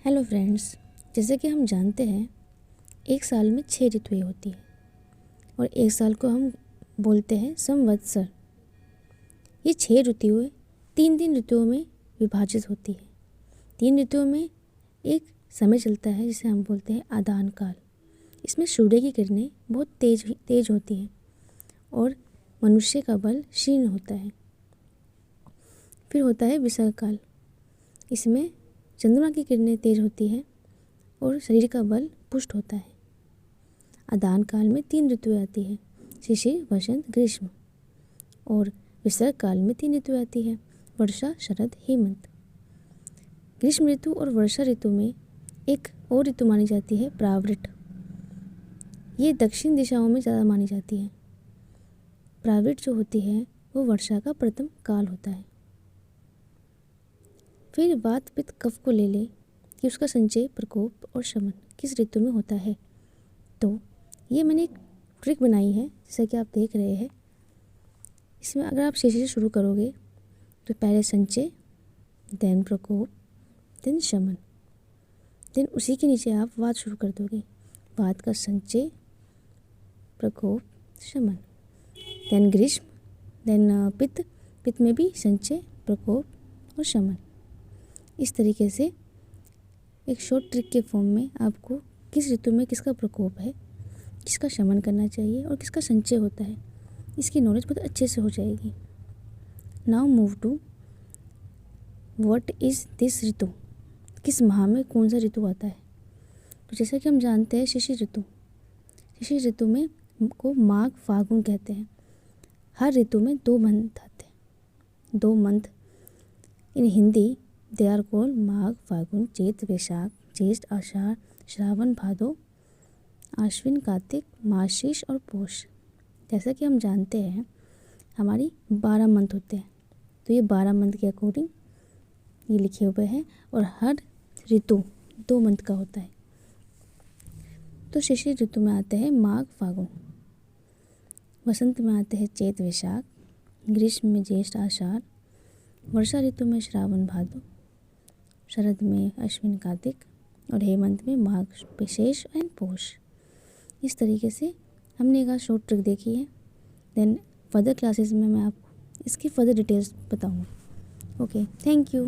Hello friends, जैसे कि हम जानते हैं एक साल में 6 ऋतुएं होती हैं और एक साल को हम बोलते हैं संवत्सर। ये 6 ऋतुएं तीन ऋतुओं में विभाजित होती है। 3 ऋतुओं में एक समय चलता है जिसे हम बोलते हैं आदान काल। इसमें सूर्य की किरणें बहुत तेज होती हैं और मनुष्य का बल क्षीण होता है। फिर होता है विसर्ग काल। इसमें चंद्रमा की किरणें तेज होती हैं और शरीर का बल पुष्ट होता है। आदान काल में 3 ऋतुएं आती हैं, शिशिर, वसंत, ग्रीष्म। और विसर्ग काल में 3 ऋतुएं आती हैं, वर्षा, शरद, हेमंत। ग्रीष्म ऋतु और वर्षा ऋतु में एक और ऋतु मानी जाती है प्रावृट। ये दक्षिण दिशाओं में ज़्यादा मानी जाती है। प्रावृट जो होती है वो वर्षा का प्रथम काल होता है। फिर वात पित्त कफ को ले ले कि उसका संचय, प्रकोप और शमन किस ऋतु में होता है। तो ये मैंने एक ट्रिक बनाई है जैसा कि आप देख रहे हैं। इसमें अगर आप शेषे से शुरू करोगे तो पहले संचय, देन प्रकोप, देन शमन, देन उसी के नीचे आप वात शुरू कर दोगे। वात का संचय, प्रकोप, शमन, देन ग्रीष्म, देन पित्त। पित्त में भी संचय, प्रकोप और शमन। इस तरीके से एक शॉर्ट ट्रिक के फॉर्म में आपको किस ऋतु में किसका प्रकोप है, किसका शमन करना चाहिए और किसका संचय होता है, इसकी नॉलेज बहुत अच्छे से हो जाएगी। Now move to what is this ritu. किस माह में कौन सा ऋतु आता है। तो जैसा कि हम जानते हैं शिशिर ऋतु। शिशिर ऋतु में को माघ फागुन कहते हैं। हर ऋतु में 2 मंथ आते हैं। 2 month in Hindi they are called Magh, Phagun, Chait, Vaishakh, ज्येष्ठ, आषाढ़, श्रावण, भादो, आश्विन, कार्तिक, मार्गशीर्ष और पौष। जैसा कि हम जानते हैं हमारी 12 मंथ होते हैं, तो ये 12 मंथ के अकॉर्डिंग ये लिखे हुए हैं और हर ऋतु 2 मंथ का होता है। तो शिशिर ऋतु में आते हैं माघ, फागुन। वसंत में आते हैं चैत, वैशाख। ग्रीष्म में ज्येष्ठ, आषाढ़। वर्षा ऋतु में श्रावण, भादो। शरद में अश्विन, कार्तिक और हेमंत में माघ, विशेष एंड पौष। इस तरीके से हमने एक शॉर्ट ट्रिक देखी है। देन फर्दर क्लासेस में मैं आपको इसकी फर्दर डिटेल्स बताऊँगी। Okay, thank you.